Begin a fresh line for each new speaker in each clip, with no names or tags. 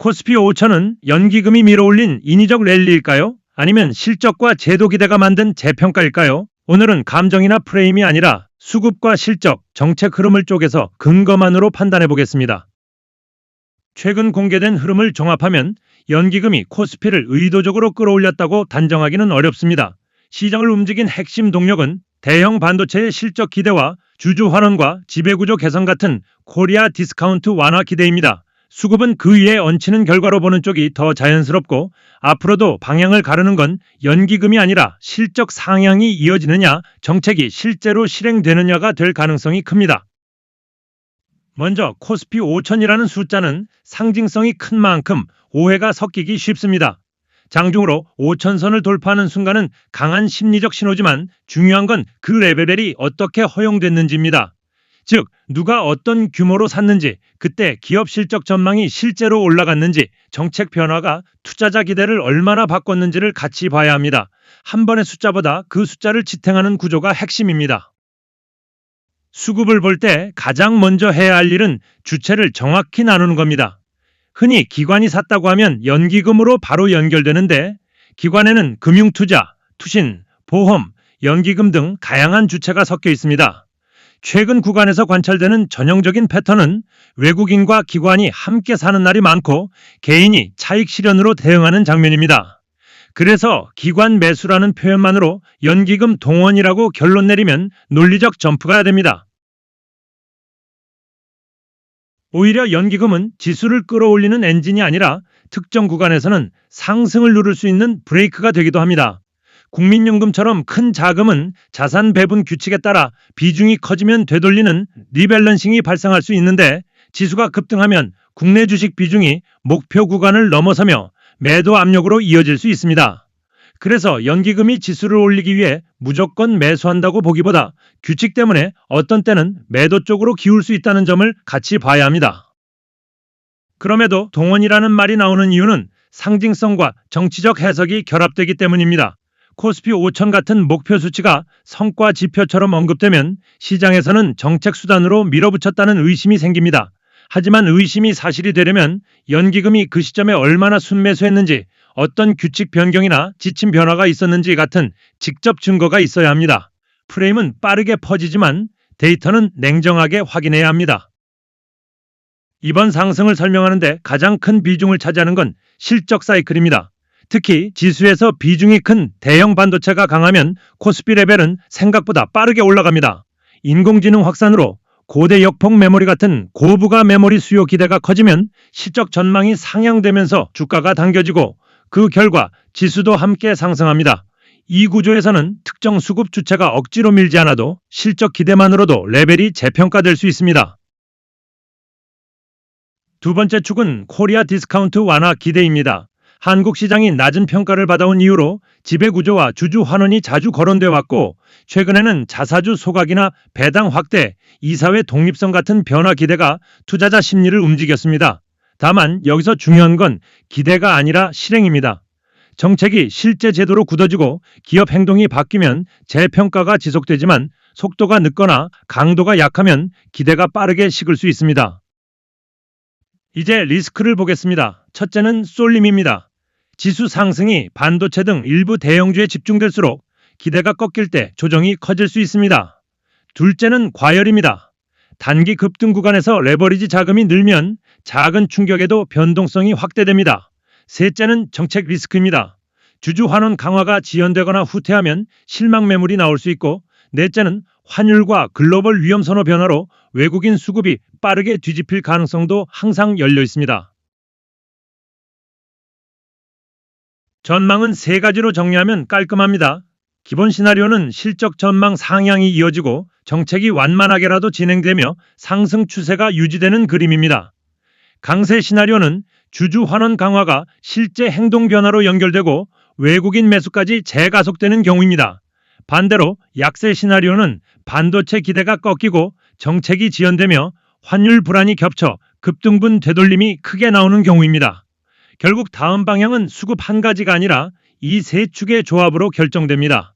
코스피 5천은 연기금이 밀어올린 인위적 랠리일까요? 아니면 실적과 제도 기대가 만든 재평가일까요? 오늘은 감정이나 프레임이 아니라 수급과 실적, 정책 흐름을 쪼개서 근거만으로 판단해 보겠습니다. 최근 공개된 흐름을 종합하면 연기금이 코스피를 의도적으로 끌어올렸다고 단정하기는 어렵습니다. 시장을 움직인 핵심 동력은 대형 반도체의 실적 기대와 주주 환원과 지배구조 개선 같은 코리아 디스카운트 완화 기대입니다. 수급은 그 위에 얹히는 결과로 보는 쪽이 더 자연스럽고 앞으로도 방향을 가르는 건 연기금이 아니라 실적 상향이 이어지느냐, 정책이 실제로 실행되느냐가 될 가능성이 큽니다. 먼저 코스피 5천이라는 숫자는 상징성이 큰 만큼 오해가 섞이기 쉽습니다. 장중으로 5천선을 돌파하는 순간은 강한 심리적 신호지만 중요한 건 그 레벨이 어떻게 허용됐는지입니다. 즉, 누가 어떤 규모로 샀는지, 그때 기업 실적 전망이 실제로 올라갔는지, 정책 변화가 투자자 기대를 얼마나 바꿨는지를 같이 봐야 합니다. 한 번의 숫자보다 그 숫자를 지탱하는 구조가 핵심입니다. 수급을 볼 때 가장 먼저 해야 할 일은 주체를 정확히 나누는 겁니다. 흔히 기관이 샀다고 하면 연기금으로 바로 연결되는데 기관에는 금융투자, 투신, 보험, 연기금 등 다양한 주체가 섞여 있습니다. 최근 구간에서 관찰되는 전형적인 패턴은 외국인과 기관이 함께 사는 날이 많고 개인이 차익 실현으로 대응하는 장면입니다. 그래서 기관 매수라는 표현만으로 연기금 동원이라고 결론 내리면 논리적 점프가 됩니다. 오히려 연기금은 지수를 끌어올리는 엔진이 아니라 특정 구간에서는 상승을 누를 수 있는 브레이크가 되기도 합니다. 국민연금처럼 큰 자금은 자산 배분 규칙에 따라 비중이 커지면 되돌리는 리밸런싱이 발생할 수 있는데 지수가 급등하면 국내 주식 비중이 목표 구간을 넘어서며 매도 압력으로 이어질 수 있습니다. 그래서 연기금이 지수를 올리기 위해 무조건 매수한다고 보기보다 규칙 때문에 어떤 때는 매도 쪽으로 기울 수 있다는 점을 같이 봐야 합니다. 그럼에도 동원이라는 말이 나오는 이유는 상징성과 정치적 해석이 결합되기 때문입니다. 코스피 5천 같은 목표 수치가 성과 지표처럼 언급되면 시장에서는 정책 수단으로 밀어붙였다는 의심이 생깁니다. 하지만 의심이 사실이 되려면 연기금이 그 시점에 얼마나 순매수했는지, 어떤 규칙 변경이나 지침 변화가 있었는지 같은 직접 증거가 있어야 합니다. 프레임은 빠르게 퍼지지만 데이터는 냉정하게 확인해야 합니다. 이번 상승을 설명하는데 가장 큰 비중을 차지하는 건 실적 사이클입니다. 특히 지수에서 비중이 큰 대형 반도체가 강하면 코스피 레벨은 생각보다 빠르게 올라갑니다. 인공지능 확산으로 고대 역폭 메모리 같은 고부가 메모리 수요 기대가 커지면 실적 전망이 상향되면서 주가가 당겨지고 그 결과 지수도 함께 상승합니다. 이 구조에서는 특정 수급 주체가 억지로 밀지 않아도 실적 기대만으로도 레벨이 재평가될 수 있습니다. 두 번째 축은 코리아 디스카운트 완화 기대입니다. 한국 시장이 낮은 평가를 받아온 이유로 지배구조와 주주 환원이 자주 거론돼 왔고 최근에는 자사주 소각이나 배당 확대, 이사회 독립성 같은 변화 기대가 투자자 심리를 움직였습니다. 다만 여기서 중요한 건 기대가 아니라 실행입니다. 정책이 실제 제도로 굳어지고 기업 행동이 바뀌면 재평가가 지속되지만 속도가 늦거나 강도가 약하면 기대가 빠르게 식을 수 있습니다. 이제 리스크를 보겠습니다. 첫째는 쏠림입니다. 지수 상승이 반도체 등 일부 대형주에 집중될수록 기대가 꺾일 때 조정이 커질 수 있습니다. 둘째는 과열입니다. 단기 급등 구간에서 레버리지 자금이 늘면 작은 충격에도 변동성이 확대됩니다. 셋째는 정책 리스크입니다. 주주 환원 강화가 지연되거나 후퇴하면 실망 매물이 나올 수 있고 넷째는 환율과 글로벌 위험 선호 변화로 외국인 수급이 빠르게 뒤집힐 가능성도 항상 열려 있습니다. 전망은 세 가지로 정리하면 깔끔합니다. 기본 시나리오는 실적 전망 상향이 이어지고 정책이 완만하게라도 진행되며 상승 추세가 유지되는 그림입니다. 강세 시나리오는 주주 환원 강화가 실제 행동 변화로 연결되고 외국인 매수까지 재가속되는 경우입니다. 반대로 약세 시나리오는 반도체 기대가 꺾이고 정책이 지연되며 환율 불안이 겹쳐 급등분 되돌림이 크게 나오는 경우입니다. 결국 다음 방향은 수급 한 가지가 아니라 이 세 축의 조합으로 결정됩니다.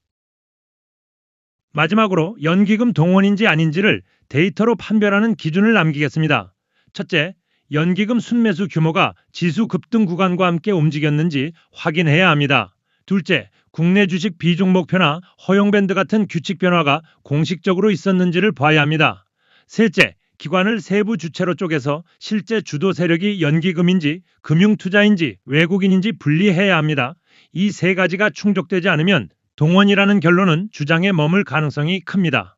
마지막으로 연기금 동원인지 아닌지를 데이터로 판별하는 기준을 남기겠습니다. 첫째, 연기금 순매수 규모가 지수 급등 구간과 함께 움직였는지 확인해야 합니다. 둘째, 국내 주식 비중 목표나 허용 밴드 같은 규칙 변화가 공식적으로 있었는지를 봐야 합니다. 셋째, 기관을 세부 주체로 쪼개서 실제 주도 세력이 연기금인지 금융투자인지 외국인인지 분리해야 합니다. 이 세 가지가 충족되지 않으면 동원이라는 결론은 주장에 머물 가능성이 큽니다.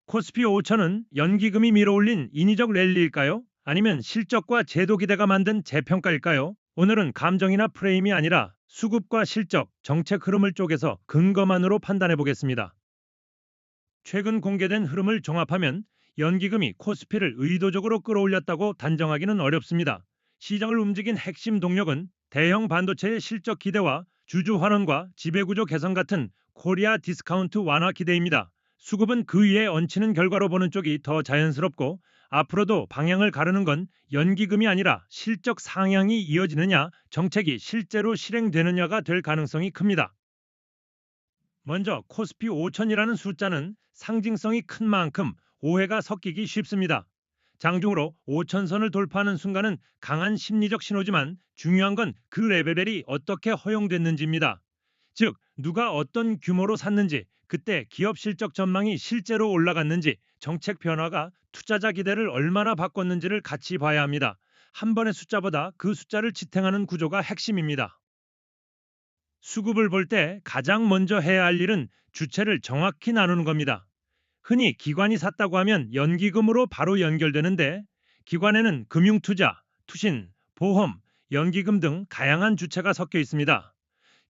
코스피 5천은 연기금이 밀어올린 인위적 랠리일까요? 아니면 실적과 제도 기대가 만든 재평가일까요? 오늘은 감정이나 프레임이 아니라 수급과 실적, 정책 흐름을 쪼개서 근거만으로 판단해 보겠습니다. 최근 공개된 흐름을 종합하면 연기금이 코스피를 의도적으로 끌어올렸다고 단정하기는 어렵습니다. 시장을 움직인 핵심 동력은 대형 반도체의 실적 기대와 주주 환원과 지배구조 개선 같은 코리아 디스카운트 완화 기대입니다. 수급은 그 위에 얹히는 결과로 보는 쪽이 더 자연스럽고 앞으로도 방향을 가르는 건 연기금이 아니라 실적 상향이 이어지느냐, 정책이 실제로 실행되느냐가 될 가능성이 큽니다. 먼저 코스피 5천이라는 숫자는 상징성이 큰 만큼 오해가 섞이기 쉽습니다. 장중으로 5천선을 돌파하는 순간은 강한 심리적 신호지만 중요한 건 그 레벨이 어떻게 허용됐는지입니다. 즉, 누가 어떤 규모로 샀는지, 그때 기업 실적 전망이 실제로 올라갔는지, 정책 변화가 투자자 기대를 얼마나 바꿨는지를 같이 봐야 합니다. 한 번의 숫자보다 그 숫자를 지탱하는 구조가 핵심입니다. 수급을 볼 때 가장 먼저 해야 할 일은 주체를 정확히 나누는 겁니다. 흔히 기관이 샀다고 하면 연기금으로 바로 연결되는데 기관에는 금융투자, 투신, 보험, 연기금 등 다양한 주체가 섞여 있습니다.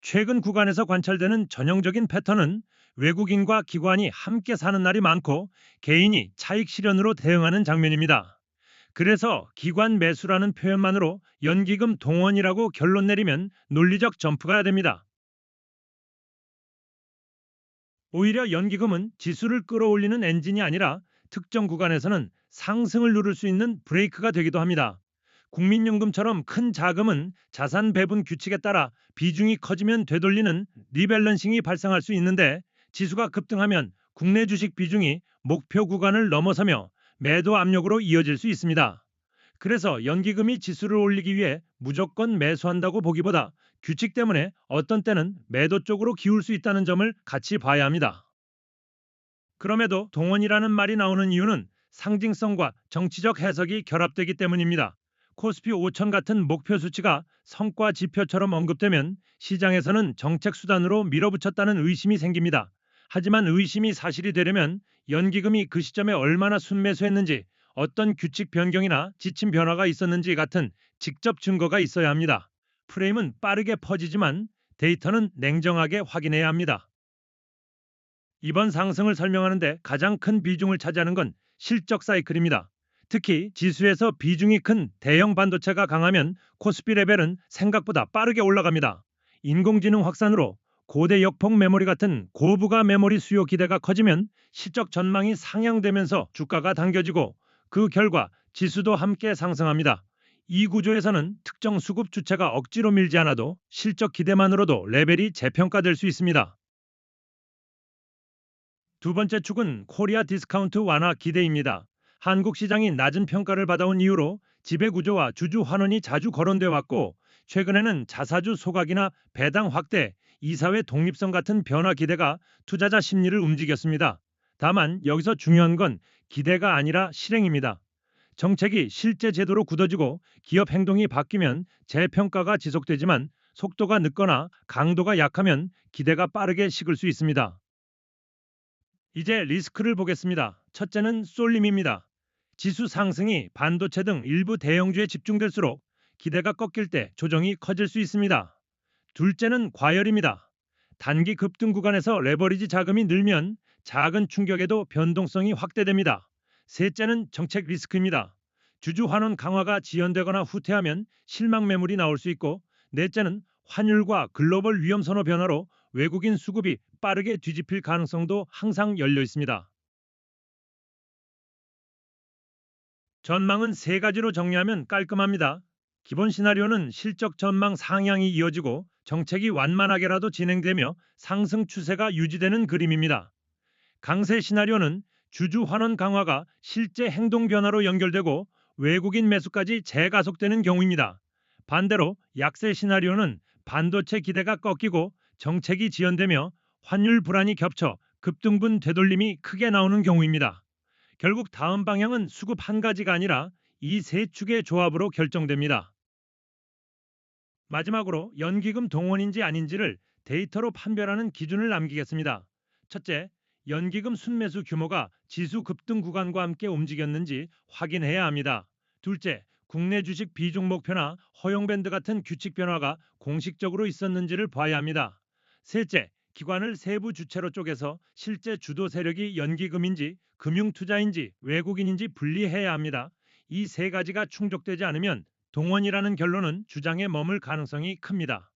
최근 구간에서 관찰되는 전형적인 패턴은 외국인과 기관이 함께 사는 날이 많고 개인이 차익 실현으로 대응하는 장면입니다. 그래서 기관 매수라는 표현만으로 연기금 동원이라고 결론 내리면 논리적 점프가 됩니다. 오히려 연기금은 지수를 끌어올리는 엔진이 아니라 특정 구간에서는 상승을 누를 수 있는 브레이크가 되기도 합니다. 국민연금처럼 큰 자금은 자산 배분 규칙에 따라 비중이 커지면 되돌리는 리밸런싱이 발생할 수 있는데 지수가 급등하면 국내 주식 비중이 목표 구간을 넘어서며 매도 압력으로 이어질 수 있습니다. 그래서 연기금이 지수를 올리기 위해 무조건 매수한다고 보기보다 규칙 때문에 어떤 때는 매도 쪽으로 기울 수 있다는 점을 같이 봐야 합니다. 그럼에도 동원이라는 말이 나오는 이유는 상징성과 정치적 해석이 결합되기 때문입니다. 코스피 5천 같은 목표 수치가 성과 지표처럼 언급되면 시장에서는 정책 수단으로 밀어붙였다는 의심이 생깁니다. 하지만 의심이 사실이 되려면 연기금이 그 시점에 얼마나 순매수했는지, 어떤 규칙 변경이나 지침 변화가 있었는지 같은 직접 증거가 있어야 합니다. 프레임은 빠르게 퍼지지만 데이터는 냉정하게 확인해야 합니다. 이번 상승을 설명하는데 가장 큰 비중을 차지하는 건 실적 사이클입니다. 특히 지수에서 비중이 큰 대형 반도체가 강하면 코스피 레벨은 생각보다 빠르게 올라갑니다. 인공지능 확산으로 고대 역폭 메모리 같은 고부가 메모리 수요 기대가 커지면 실적 전망이 상향되면서 주가가 당겨지고 그 결과 지수도 함께 상승합니다. 이 구조에서는 특정 수급 주체가 억지로 밀지 않아도 실적 기대만으로도 레벨이 재평가될 수 있습니다. 두 번째 축은 코리아 디스카운트 완화 기대입니다. 한국 시장이 낮은 평가를 받아온 이후로 지배 구조와 주주 환원이 자주 거론돼 왔고 최근에는 자사주 소각이나 배당 확대, 이사회 독립성 같은 변화 기대가 투자자 심리를 움직였습니다. 다만 여기서 중요한 건 기대가 아니라 실행입니다. 정책이 실제 제도로 굳어지고 기업 행동이 바뀌면 재평가가 지속되지만 속도가 늦거나 강도가 약하면 기대가 빠르게 식을 수 있습니다. 이제 리스크를 보겠습니다. 첫째는 쏠림입니다. 지수 상승이 반도체 등 일부 대형주에 집중될수록 기대가 꺾일 때 조정이 커질 수 있습니다. 둘째는 과열입니다. 단기 급등 구간에서 레버리지 자금이 늘면 작은 충격에도 변동성이 확대됩니다. 셋째는 정책 리스크입니다. 주주 환원 강화가 지연되거나 후퇴하면 실망 매물이 나올 수 있고, 넷째는 환율과 글로벌 위험 선호 변화로 외국인 수급이 빠르게 뒤집힐 가능성도 항상 열려 있습니다. 전망은 세 가지로 정리하면 깔끔합니다. 기본 시나리오는 실적 전망 상향이 이어지고 정책이 완만하게라도 진행되며 상승 추세가 유지되는 그림입니다. 강세 시나리오는 주주 환원 강화가 실제 행동 변화로 연결되고 외국인 매수까지 재가속되는 경우입니다. 반대로 약세 시나리오는 반도체 기대가 꺾이고 정책이 지연되며 환율 불안이 겹쳐 급등분 되돌림이 크게 나오는 경우입니다. 결국 다음 방향은 수급 한 가지가 아니라 이 세 축의 조합으로 결정됩니다. 마지막으로 연기금 동원인지 아닌지를 데이터로 판별하는 기준을 남기겠습니다. 첫째, 연기금 순매수 규모가 지수 급등 구간과 함께 움직였는지 확인해야 합니다. 둘째, 국내 주식 비중 목표나 허용 밴드 같은 규칙 변화가 공식적으로 있었는지를 봐야 합니다. 셋째, 기관을 세부 주체로 쪼개서 실제 주도 세력이 연기금인지 금융투자인지 외국인인지 분리해야 합니다. 이 세 가지가 충족되지 않으면 동원이라는 결론은 주장에 머물 가능성이 큽니다.